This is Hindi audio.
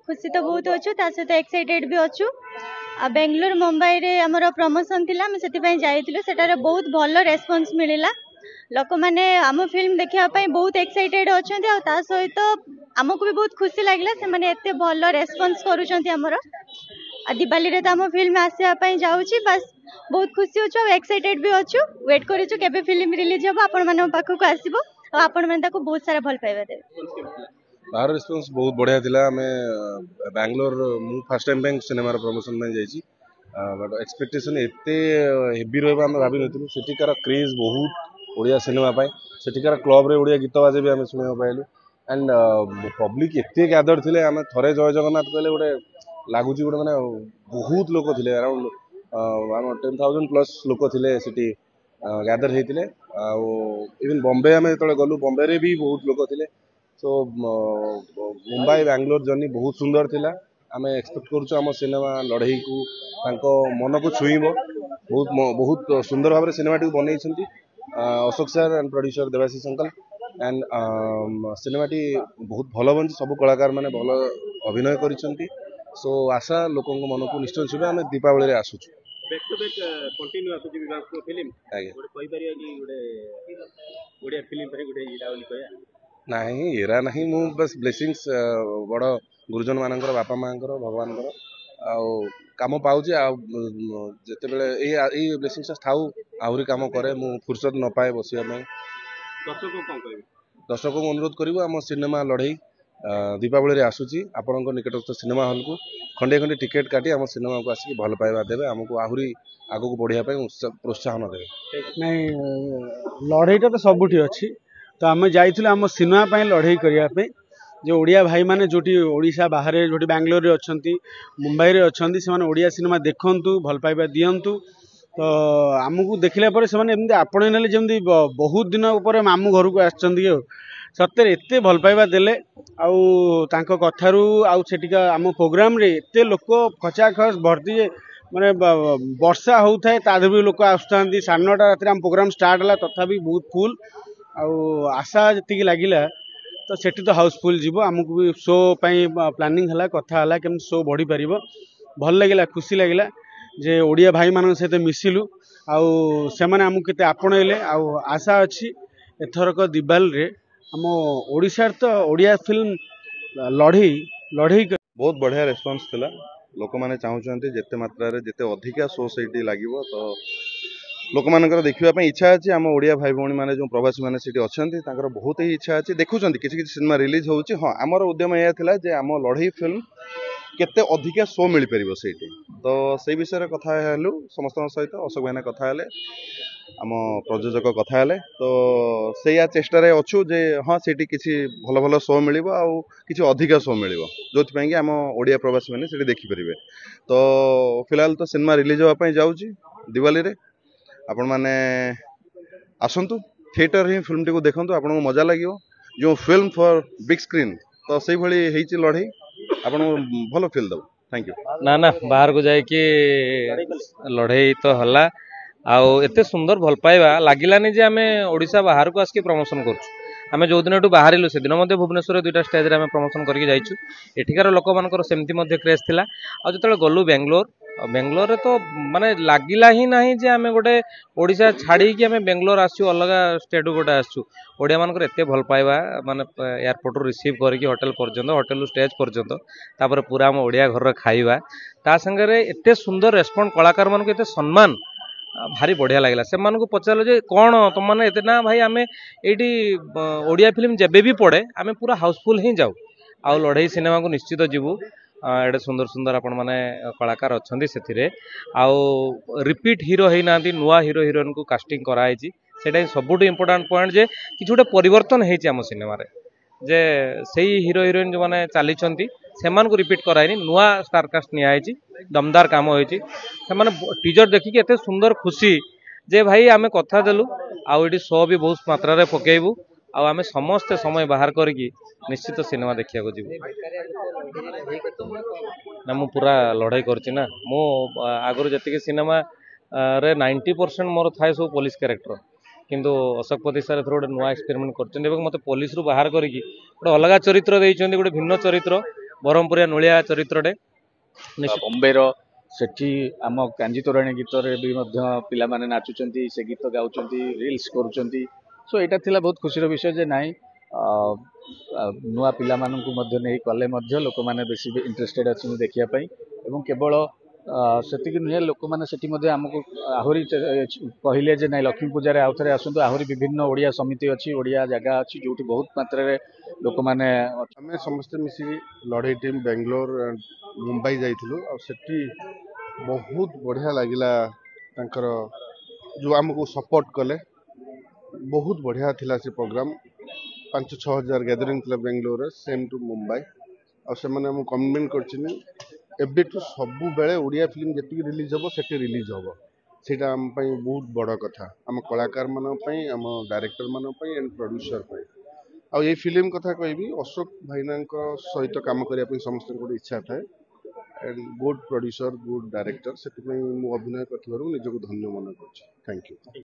खुशी तो बहुत अच्छु ता सहित एक्साइटेड भी अच्छु आ बेंगलोर मुंबई रे हमर प्रमोशन थिला हम सेति पई जाइतिलु सेटारे बहुत भलो रेस्पॉन्स मिलिला लोक माने आम फिल्म देखा बहुत एक्साइटेड अच्छा ता सहित आमको भी बहुत खुशी लगे से माने एते भलो रेस्पॉन्स करूछंती हमर आ दिवाली रे तो आम फिल्म आसे जाऊँगी बस बहुत खुशी अच्छु एक्साइटेड भी अच्छु वेट करूँ केबे फिल्म रिलीज हम आपण मान पाखक आसबो आ आपण मान ताको बहुत सारा भल पाइबा देबे बाहर रिस्पांस बहुत बढ़िया थिला हमें बैंगलोर मु first time bank cinema promotion में जाइए बट एक्सपेक्टेशन एते हेवी रहबा हम भाबी नथिलु सेटिकार क्रेज बहुत ओडिया सिनेमा पाए सेटिकार क्लब रे ओडिया गीत बाजे भी हम सुनिबा पाइलु एंड पब्लिक एते गैदर थिले हम थरे जय जगन्नाथ कहले गोटे लागुची गोटे माने बहुत लोक थिले अराउंड 10,000 प्लस लोक थिले सेटी गैदर हेतिले आ इवन बॉम्बे हमें तळे गलु बॉम्बे रे भी बहुत लोक थिले सो मुंबई बैंगलोर जर्नी बहुत सुंदर थिला आमे एक्सपेक्ट करूछु हम सिनेमा लड़ई को तांको मन को छुईबो बहुत बहुत सुंदर भाव सिनेमा टी बनै छंती Ashok sir and producer Debashish uncle and cinema टी बहुत भलो बन सब कलाकार माने भलो अभिनय करिसंती सो आशा लोकन मन को निश्चय छुबे आमे दीपावली रे आसुछु बैक टू बैक कंटिन्यू आसुची विभाग को फिल्म आगे गोटे कहि परिया कि गोटे ओडिया फिल्म पर गोटे इडा बोली कहया नहीं एरा नहीं मु बस ब्लेसिंग्स बड़ गुरुजन मानकर बापा मानकर भगवान काम पाऊँ जिते बड़े ब्लेसिंग्स थाऊ आहरी काम करे मु फुर्सत न पाए बसिया दर्शक को अनुरोध करूँ आम सिनेमा लड़ई दीपावली रे आसूची आपण निकटस्थ सिनेमा हॉल को खंडे खंडे टिकेट काटी आम सिनेमा को आसिक भल पाइबा देवे आमको आहरी आगू बढ़िया प्रोत्साहन देवे नहीं लड़ईटा तो सबुठी अच्छी तो आम जाइलु आम सिनेमा लड़ई करने जो ओडिया भाई माने जोटी ओडिशा बाहर जोटी बैंगलोर रे अच्छी मुंबई रे अच्छी से ओडिया सिनेमा देखंतु भल पाइबा दियंतु तो आमको देखला पर से एमती आपण ने जमी बहुत दिन पर मामू घर को आसचंदी सत्य एते भल पाइबा देले आउ तांको कथारू आउ सेटिका आम प्रोग्राम रे एते लोक खचाखच भर्ती जे माने वर्षा होता है तादर भी लोक आसुता 9:30 रात आम प्रोग्राम स्टार्ट है तथापि बहुत फुल आउ आशा जी लगिला तो सेठी तो हाउसफुल जीवो आमको भी शो प्लानिंग है कथा है केम शो बढ़ी पार भल लगे खुशी लगे जे ओडिया भाई मान सहित मिसिलु आउ से आमको केते आपणइले आउ आशा अच्छी एथरक दिवाली रे आम ओडिशा तो ओडिया फिल्म लड़ई लड़ई बहुत बढ़िया रेस्पॉन्स थिला लोक माने चाहूचंती जेते मात्रा रे जेते अधिका शो सेठी लागिवो तो लोक मानकर देखिबा पई इच्छा अछि हम ओडिया भाई भौणी माने जो प्रवासी माने सेठी अछंती तांकर बहुत ही इच्छा अछि देखुचंती किछि किछि सिनेमा रिलीज होउची हां हमर उद्यम या थिला जे हम लड़ई फिल्म केते अधिका शो मिल परिबो सेठी तो सेही विषय रे कथा हेलु समस्त सहित अशोक भाईना कथा हेले आम प्रयोजक कथा हेले तो सेया चेष्टा रे अछु जे हां सेठी किछि भलो भलो शो मिलिबो आ किछि अधिका शो मिलिबो जोथि पई कि हम ओडिया प्रवासी माने सेठी देखि परिबे तो फिलहाल तो सिनेमा रिलीज होआ पई जाउची दिवाली रे आपण माने आसंतु थिएटर ही फिल्म टी को देखंतु आपन को मजा लागियो जो फिल्म फॉर बिग स्क्रीन तो सेही भली हेची लड़ई आपन भलो फील दब थैंक यू ना ना बाहर को जाए कि लड़ई तो हला आउ एते सुंदर भल पाइबा लागिलानी जे आमे ओडिशा बाहर को आसकी प्रमोशन करछु आमे जो दिन एटू बाहरिलु से दिन मध्ये भुवनेश्वर दुईटा स्टेज रे आमे प्रमोशन करके जाइछु एठिकार लोक मानकर सेमती मध्ये क्रेज थिला आ जतले गलु बेंगलोर रे तो माने लागिला ही नाही जे आमे गोटे ओडिशा छाड़ी कि आमे बेंगलोर आसछु अलगा स्टेट गोटे आसछु ओडिया मानकर एते भल पाइबा माने एयरपोर्ट रिसीव करके होटल पर्यंत होटल स्टेज पर्यंत तापर पूरा हम ओडिया घर खाइबा ता संगे रे एते सुंदर रेस्पॉन्ड कलाकार मानक एते सम्मान भारी बढ़िया लगे से पचार जे कौन तुम मैंने एते ना भाई आम ये ओडिया फिल्म जेबे भी पड़े आम पूरा हाउसफुल ही जाऊ आउ लड़ई सिनेमा को निश्चित जीवु एडे सुंदर सुंदर आपण माने कलाकार अच्छा से आउ रिपीट हीरो ही ना नुआ हीरो हिरोइन को कास्टिंग कराई से सबुठ इम्पोर्टाट पॉइंट जे कि गोटे परिवर्तन होम सिनेमा जे सही हीरो हिरोइन जो मैंने चली से रिपीट कराइनि नुआ स्टारकास्ट नियाई दमदार काम होती टीजर देखिए एते सुंदर खुशी जे भाई आमे कथा देलु आउ ये शो भी बहुत मात्रा रे पकेबू आमे समस्त समय बाहर करके निश्चित सिनेमा देखिया को जीवु ना मु पूरा लड़ाई करछि ना मु आगुर जतिके सिनेमा रे 90% मोर थाए सब पुलिस कैरेक्टर किंतु अशोकपति सर गोटे नुआ एक्सपेरिमेंट कर मत पुलिस रु बाहर करके गोटे अलग चरित्र देइछन्ती गोटे भिन्न चरित्र ବ୍ରହ୍ମପୁରିଆ ନୋଳିଆ ଚରିତ୍ରଟେ। ବମ୍ବେର ସେଠି ଆମ କାଞ୍ଜି ତୋରାଣୀ ଗୀତରେ ବି ମଧ୍ୟ ପିଲାମାନେ ନାଚୁଛନ୍ତି, ସେ ଗୀତ ଗାଉଛନ୍ତି, ରିଲ୍ସ କରୁଛନ୍ତି। ସୋ ଏଇଟା ଥିଲା ବହୁତ ଖୁସିର ବିଷୟ ଯେ ନାଇଁ ନୂଆ ପିଲାମାନଙ୍କୁ ମଧ୍ୟ ନେଇ କଲେ ମଧ୍ୟ ଲୋକମାନେ ବେଶୀ ଇଣ୍ଟରେଷ୍ଟେଡ୍ ଅଛନ୍ତି ଦେଖିବା ପାଇଁ। ଏବଂ କେବଳ ସେତିକି ନୁହେଁ, ଲୋକମାନେ ସେଠି ମଧ୍ୟ ଆମକୁ ଆହୁରି କହିଲେ ଯେ ନାଇଁ ଲକ୍ଷ୍ମୀ ପୂଜାରେ ଆଉ ଥରେ ଆସନ୍ତୁ, ଆହୁରି ବିଭିନ୍ନ ଓଡ଼ିଆ ସମିତି ଅଛି, ଓଡ଼ିଆ ଜାଗା ଅଛି ଯୋଉଠି ବହୁତ ମାତ୍ରାରେ ଲୋକମାନେ ଆମେ ସମସ୍ତେ ମିଶିକି ଲଢ଼େଇ ଟିମ୍ ବାଙ୍ଗାଲୋର ମୁମ୍ବାଇ ଯାଇଥିଲୁ। ଆଉ ସେଠି ବହୁତ ବଢ଼ିଆ ଲାଗିଲା, ତାଙ୍କର ଯେଉଁ ଆମକୁ ସପୋର୍ଟ କଲେ ବହୁତ ବଢ଼ିଆ ଥିଲା ସେ ପ୍ରୋଗ୍ରାମ। 5-6 ହଜାର ଗ୍ୟାଦରିଂ ଥିଲା ବାଙ୍ଗାଲୋରରେ, ସେମ୍ ଟୁ ମୁମ୍ବାଇ। ଆଉ ସେମାନେ ଆମକୁ କମିଟମେଣ୍ଟ କରିଛନ୍ତି ଏବେଠୁ ସବୁବେଳେ ଓଡ଼ିଆ ଫିଲ୍ମ ଯେତିକି ରିଲିଜ୍ ହେବ ସେଠି ରିଲିଜ୍ ହେବ। ସେଇଟା ଆମ ପାଇଁ ବହୁତ ବଡ଼ କଥା, ଆମ କଳାକାରମାନଙ୍କ ପାଇଁ, ଆମ ଡାଇରେକ୍ଟରମାନଙ୍କ ପାଇଁ ଆଣ୍ଡ ପ୍ରଡ୍ୟୁସର ପାଇଁ। ଆଉ ଏଇ ଫିଲ୍ମ କଥା କହିବି, ଅଶୋକ ଭାଇନାଙ୍କ ସହିତ କାମ କରିବା ପାଇଁ ସମସ୍ତଙ୍କ ଗୋଟେ ଇଚ୍ଛା ଥାଏ। And good producer, good director, ସେଥିପାଇଁ ମୁଁ ଅଭିନୟ କରିଥିବାରୁ ନିଜକୁ ଧନ୍ୟ ମନେ କରୁଛି। Thank you.